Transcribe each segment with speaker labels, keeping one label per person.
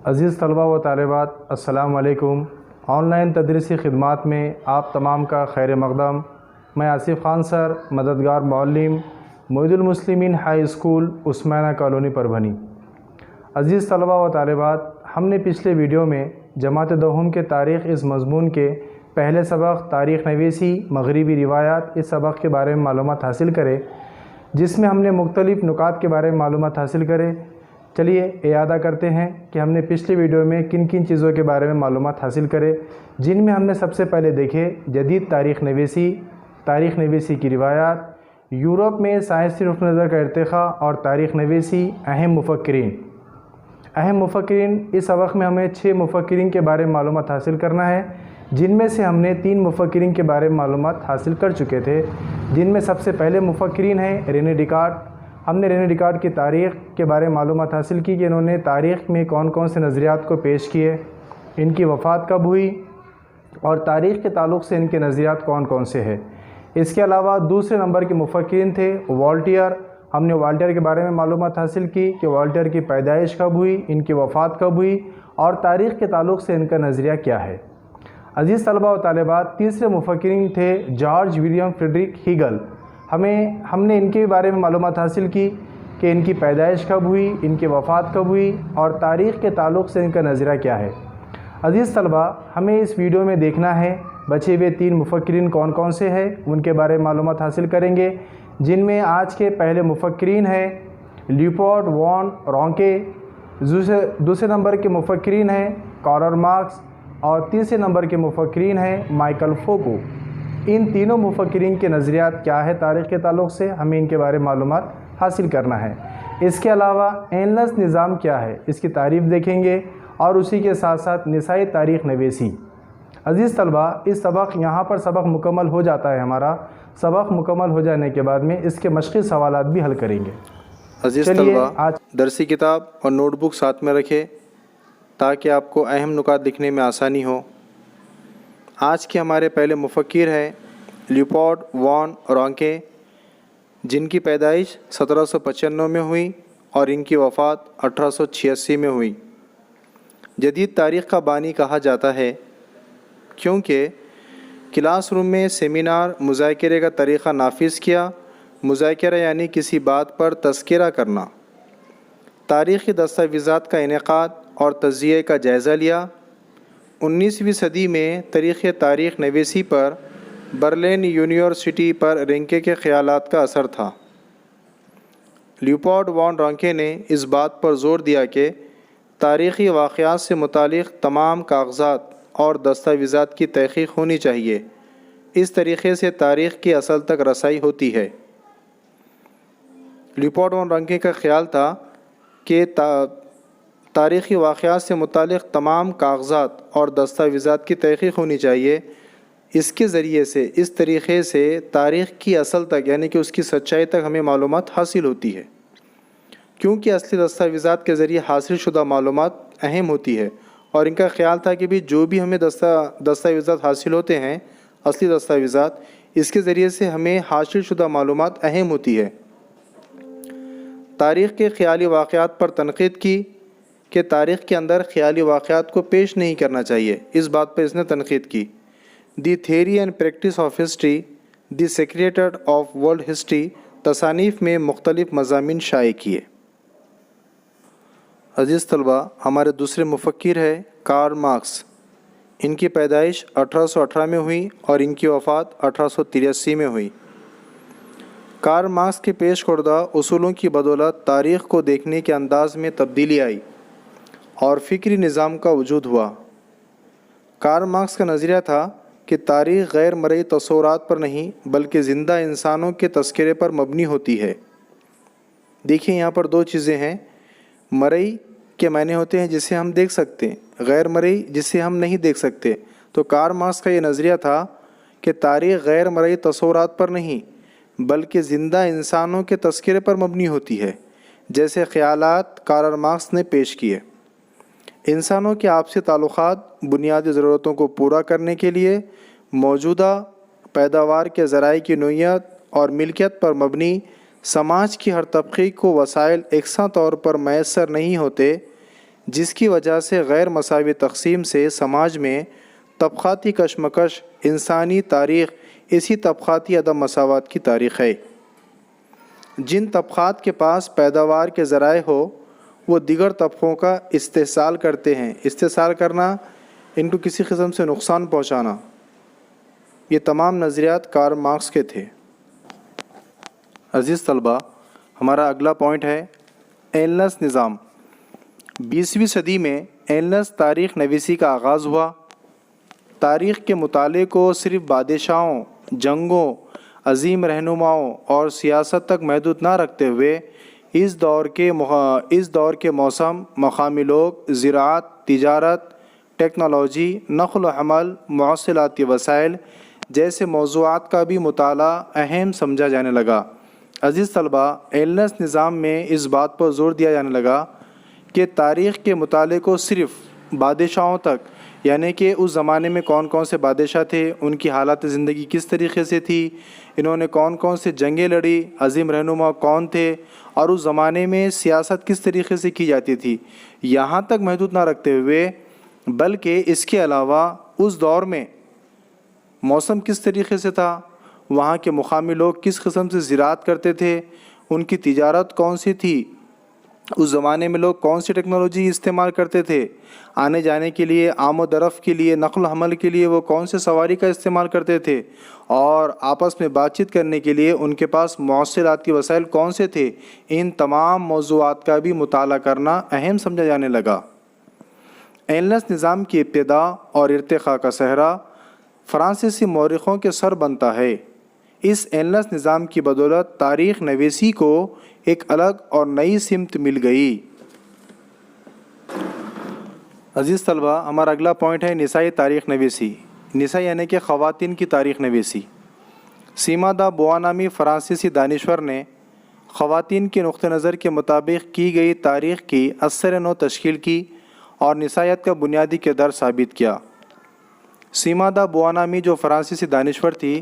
Speaker 1: عزیز طلبہ و طالبات، السلام علیکم۔ آن لائن تدریسی خدمات میں آپ تمام کا خیر مقدم۔ میں آصف خان سر، مددگار معلم، معید المسلمین ہائی اسکول، عثمانیہ کالونی پربھنی۔ عزیز طلبہ و طالبات، ہم نے پچھلے ویڈیو میں جماعت دوم کے تاریخ اس مضمون کے پہلے سبق تاریخ نویسی مغربی روایات اس سبق کے بارے میں معلومات حاصل کرے، جس میں ہم نے مختلف نکات کے بارے میں معلومات حاصل کرے۔ چلیے اعادہ کرتے ہیں کہ ہم نے پچھلی ویڈیو میں کن کن چیزوں کے بارے میں معلومات حاصل کرے، جن میں ہم نے سب سے پہلے دیکھے جدید تاریخ نویسی کی روایات، یورپ میں سائنسی رخ نظر کا ارتقاء اور تاریخ نویسی، اہم مفکرین۔ اس سبق میں ہمیں 6 مفکرین کے بارے میں معلومات حاصل کرنا ہے، جن میں سے ہم نے 3 مفکرین کے بارے میں معلومات حاصل کر چکے تھے، جن میں سب سے پہلے مفکرین ہیں رینے ڈیکارٹ۔ ہم نے رینے ڈیکارٹ کی تاریخ کے بارے میں معلومات حاصل کی کہ انہوں نے تاریخ میں کون کون سے نظریات کو پیش کیے، ان کی وفات کب ہوئی اور تاریخ کے تعلق سے ان کے نظریات کون کون سے ہیں۔ اس کے علاوہ دوسرے نمبر کے مفکرین تھے والٹیئر۔ ہم نے والٹیئر کے بارے میں معلومات حاصل کی کہ والٹیئر کی پیدائش کب ہوئی، ان کی وفات کب ہوئی اور تاریخ کے تعلق سے ان کا نظریہ کیا ہے۔ عزیز طلبہ و طالبات، تیسرے مفکرین تھے جارج ولیم فریڈرک ہیگل۔ ہم نے ان کے بارے میں معلومات حاصل کی کہ ان کی پیدائش کب ہوئی، ان کی وفات کب ہوئی اور تاریخ کے تعلق سے ان کا نظریہ کیا ہے۔ عزیز طلبہ، ہمیں اس ویڈیو میں دیکھنا ہے بچے ہوئے 3 مفکرین کون کون سے ہیں، ان کے بارے میں معلومات حاصل کریں گے، جن میں آج کے پہلے مفکرین ہیں لیوپولڈ وان رانکے، دوسرے نمبر کے مفکرین ہیں کارل مارکس اور تیسرے نمبر کے مفکرین ہیں مائیکل فوکو۔ ان تینوں مفکرین کے نظریات کیا ہے تاریخ کے تعلق سے، ہمیں ان کے بارے میں معلومات حاصل کرنا ہے۔ اس کے علاوہ اینلس نظام کیا ہے، اس کی تعریف دیکھیں گے اور اسی کے ساتھ ساتھ نسائی تاریخ نویسی۔ عزیز طلبہ، اس یہاں پر سبق مکمل ہو جاتا ہے ہمارا۔ سبق مکمل ہو جانے کے بعد میں اس کے مشقی سوالات بھی حل کریں گے۔
Speaker 2: عزیز طلبہ، درسی کتاب اور نوٹ بک ساتھ میں رکھیں تاکہ آپ کو اہم نکات لکھنے میں آسانی ہو۔ آج کے ہمارے پہلے مفکر ہیں لیوپولڈ وان رانکے، جن کی پیدائش 1795 میں ہوئی اور ان کی وفات 1886 میں ہوئی۔ جدید تاریخ کا بانی کہا جاتا ہے کیونکہ کلاس روم میں سیمینار مذاکرے کا طریقہ نافذ کیا۔ مذاکرہ یعنی کسی بات پر تذکرہ کرنا، تاریخی دستاویزات کا انعقاد اور تجزیے کا جائزہ لیا۔ 19ویں صدی میں تاریخ نویسی پر برلن یونیورسٹی پر رینکے کے خیالات کا اثر تھا۔ لیوپولڈ وان رانکے نے اس بات پر زور دیا کہ تاریخی واقعات سے متعلق تمام کاغذات اور دستاویزات کی تحقیق ہونی چاہیے۔ اس طریقے سے تاریخ کی اصل تک رسائی ہوتی ہے۔ لیوپولڈ وان رانکے کا خیال تھا کہ تاریخی واقعات سے متعلق تمام کاغذات اور دستاویزات کی تحقیق ہونی چاہیے۔ اس کے ذریعے سے، اس طریقے سے تاریخ کی اصل تک یعنی کہ اس کی سچائی تک ہمیں معلومات حاصل ہوتی ہے، کیونکہ اصلی دستاویزات کے ذریعے حاصل شدہ معلومات اہم ہوتی ہے۔ اور ان کا خیال تھا کہ بھی جو بھی ہمیں دستاویزات حاصل ہوتے ہیں، اصلی دستاویزات، اس کے ذریعے سے ہمیں حاصل شدہ معلومات اہم ہوتی ہے۔ تاریخ کے خیالی واقعات پر تنقید کی کہ تاریخ کے اندر خیالی واقعات کو پیش نہیں کرنا چاہیے۔ اس بات پر اس نے تنقید کی۔ The theory and practice of history, the secretariat of world history تصانیف میں مختلف مضامین شائع کیے۔ عزیز طلبہ، ہمارے دوسرے مفکر ہے کارل مارکس۔ ان کی پیدائش 1818 میں ہوئی اور ان کی وفات 1883 میں ہوئی۔ کارل مارکس کے پیش کردہ اصولوں کی بدولت تاریخ کو دیکھنے کے انداز میں تبدیلی آئی اور فکری نظام کا وجود ہوا۔ کارل مارکس کا نظریہ تھا کہ تاریخ غیر مرئی تصورات پر نہیں بلکہ زندہ انسانوں کے تذکرے پر مبنی ہوتی ہے۔ دیکھیں، یہاں پر 2 چیزیں ہیں۔ مرئی کے معنی ہوتے ہیں جسے ہم دیکھ سکتے ہیں، غیر مرئی جسے ہم نہیں دیکھ سکتے۔ تو کارل مارکس کا یہ نظریہ تھا کہ تاریخ غیر مرئی تصورات پر نہیں بلکہ زندہ انسانوں کے تذکرے پر مبنی ہوتی ہے، جیسے خیالات کارل مارکس نے پیش کیے۔ انسانوں کے آپسی تعلقات بنیادی ضرورتوں کو پورا کرنے کے لیے موجودہ پیداوار کے ذرائع کی نوعیت اور ملکیت پر مبنی سماج کی ہر طبقے کو وسائل یکساں طور پر میسر نہیں ہوتے، جس کی وجہ سے غیر مساوی تقسیم سے سماج میں طبقاتی کشمکش انسانی تاریخ اسی طبقاتی عدم مساوات کی تاریخ ہے۔ جن طبقات کے پاس پیداوار کے ذرائع ہو وہ دیگر طبقوں کا استحصال کرتے ہیں۔ استحصال کرنا، ان کو کسی قسم سے نقصان پہنچانا، یہ تمام نظریات کارل مارکس کے تھے۔ عزیز طلبہ، ہمارا اگلا پوائنٹ ہے اینلس نظام۔ 20ویں صدی میں اینلس تاریخ نویسی کا آغاز ہوا۔ تاریخ کے مطالعے کو صرف بادشاہوں، جنگوں، عظیم رہنماؤں اور سیاست تک محدود نہ رکھتے ہوئے اس دور کے موسم، مقامی لوگ، زراعت، تجارت، ٹیکنالوجی، نقل و حمل، مواصلاتی وسائل جیسے موضوعات کا بھی مطالعہ اہم سمجھا جانے لگا۔ عزیز طلبہ، اینلس نظام میں اس بات پر زور دیا جانے لگا کہ تاریخ کے مطالعے کو صرف بادشاہوں تک، یعنی کہ اس زمانے میں کون کون سے بادشاہ تھے، ان کی حالات زندگی کس طریقے سے تھی، انہوں نے کون کون سے جنگیں لڑی، عظیم رہنما کون تھے، اور اس زمانے میں سیاست کس طریقے سے کی جاتی تھی، یہاں تک محدود نہ رکھتے ہوئے بلکہ اس کے علاوہ اس دور میں موسم کس طریقے سے تھا، وہاں کے مقامی لوگ کس قسم سے زراعت کرتے تھے، ان کی تجارت کون سی تھی، اس زمانے میں لوگ کون سی ٹیکنالوجی استعمال کرتے تھے، آنے جانے کے لیے، آمد و رفت کے لیے، نقل و حمل کے لیے وہ کون سے سواری کا استعمال کرتے تھے، اور آپس میں بات چیت کرنے کے لیے ان کے پاس مواصلاتی وسائل کون سے تھے، ان تمام موضوعات کا بھی مطالعہ کرنا اہم سمجھا جانے لگا۔ اینلس نظام کی ابتدا اور ارتقاء کا صحرا فرانسیسی مورخوں کے سر بنتا ہے۔ اس اینلس نظام کی بدولت تاریخ نویسی کو ایک الگ اور نئی سمت مل گئی۔ عزیز طلبہ، ہمارا اگلا پوائنٹ ہے نسائی تاریخ نویسی۔ نساء یعنی کہ خواتین کی تاریخ نویسی۔ سیما دا بوا نامی فرانسیسی دانشور نے خواتین کے نقطہ نظر کے مطابق کی گئی تاریخ کی اثر نو تشکیل کی اور نسائیت کا بنیادی کردار ثابت کیا۔ سیما دا بوا نامی جو فرانسیسی دانشور تھی،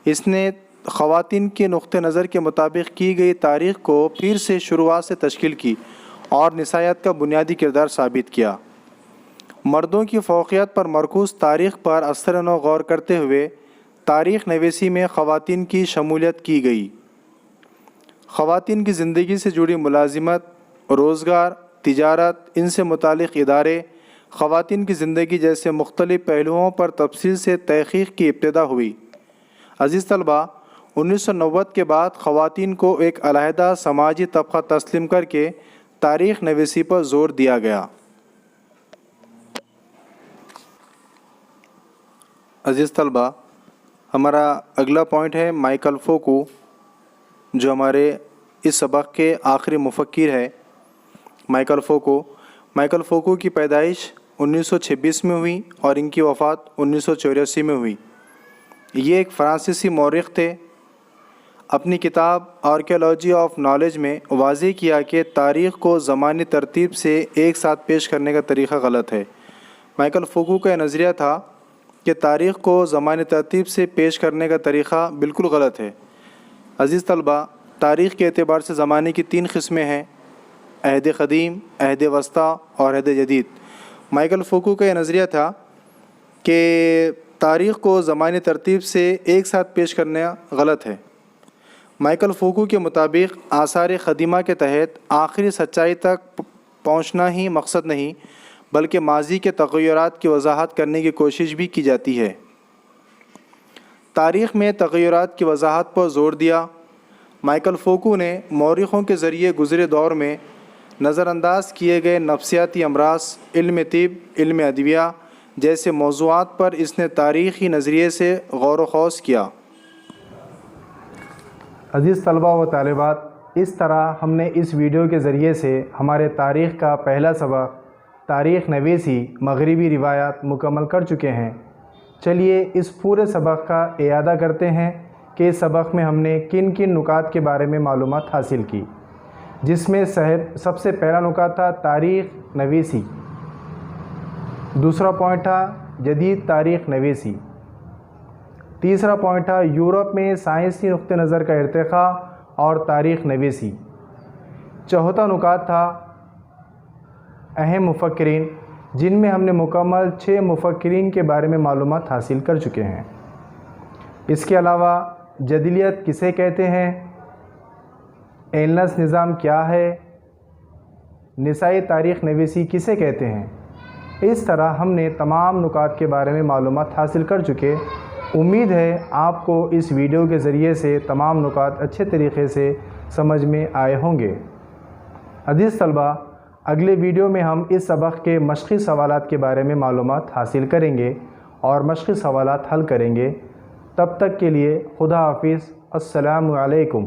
Speaker 2: اس نے خواتین کے نقطہ نظر کے مطابق کی گئی تاریخ کو پھر سے شروعات سے تشکیل کی اور نسائیت کا بنیادی کردار ثابت کیا۔ مردوں کی فوقیت پر مرکوز تاریخ پر اثر نو غور کرتے ہوئے تاریخ نویسی میں خواتین کی شمولیت کی گئی۔ خواتین کی زندگی سے جڑی ملازمت، روزگار، تجارت، ان سے متعلق ادارے، خواتین کی زندگی جیسے مختلف پہلوؤں پر تفصیل سے تحقیق کی ابتدا ہوئی۔ عزیز طلبہ، 1990 کے بعد خواتین کو ایک علیحدہ سماجی طبقہ تسلیم کر کے تاریخ نویسی پر زور دیا گیا۔ عزیز طلبہ، ہمارا اگلا پوائنٹ ہے مائیکل فوکو، جو ہمارے اس سبق کے آخری مفکر ہے۔ مائیکل فوکو کی پیدائش 1926 میں ہوئی اور ان کی وفات 1984 میں ہوئی۔ یہ ایک فرانسیسی مورخ تھے۔ اپنی کتاب آرکیالوجی آف نالج میں واضح کیا کہ تاریخ کو زمانی ترتیب سے ایک ساتھ پیش کرنے کا طریقہ غلط ہے۔ مائیکل فوکو کا یہ نظریہ تھا کہ تاریخ کو زمانی ترتیب سے پیش کرنے کا طریقہ بالکل غلط ہے۔ عزیز طلبہ، تاریخ کے اعتبار سے زمانے کی 3 قسمیں ہیں: عہد قدیم، عہد وسطیٰ اور عہد جدید۔ مائیکل فوکو کا یہ نظریہ تھا کہ تاریخ کو زمانی ترتیب سے ایک ساتھ پیش کرنا غلط ہے۔ مائیکل فوکو کے مطابق آثار قدیمہ کے تحت آخری سچائی تک پہنچنا ہی مقصد نہیں، بلکہ ماضی کے تغیرات کی وضاحت کرنے کی کوشش بھی کی جاتی ہے۔ تاریخ میں تغیرات کی وضاحت پر زور دیا۔ مائیکل فوکو نے مورخوں کے ذریعے گزرے دور میں نظر انداز کیے گئے نفسیاتی امراض، علم طب، علم ادویہ جیسے موضوعات پر اس نے تاریخی نظریے سے غور و خوض کیا۔
Speaker 1: عزیز طلبہ و طالبات، اس طرح ہم نے اس ویڈیو کے ذریعے سے ہمارے تاریخ کا پہلا سبق تاریخ نویسی مغربی روایات مکمل کر چکے ہیں۔ چلیے اس پورے سبق کا اعادہ کرتے ہیں کہ اس سبق میں ہم نے کن کن نکات کے بارے میں معلومات حاصل کی، جس میں سب سے پہلا نکات تھا تاریخ نویسی، دوسرا پوائنٹ تھا جدید تاریخ نویسی، تیسرا پوائنٹ تھا یورپ میں سائنسی نقطہ نظر کا ارتقاء اور تاریخ نویسی، چوتھا نکات تھا اہم مفکرین جن میں ہم نے مکمل 6 مفکرین کے بارے میں معلومات حاصل کر چکے ہیں۔ اس کے علاوہ جدلیت کسے کہتے ہیں، ایلنس نظام کیا ہے، نسائی تاریخ نویسی کسے کہتے ہیں، اس طرح ہم نے تمام نکات کے بارے میں معلومات حاصل کر چکے۔ امید ہے آپ کو اس ویڈیو کے ذریعے سے تمام نکات اچھے طریقے سے سمجھ میں آئے ہوں گے۔ عزیز طلبہ، اگلے ویڈیو میں ہم اس سبق کے مشقی سوالات کے بارے میں معلومات حاصل کریں گے اور مشقی سوالات حل کریں گے۔ تب تک کے لیے خدا حافظ، السلام علیکم۔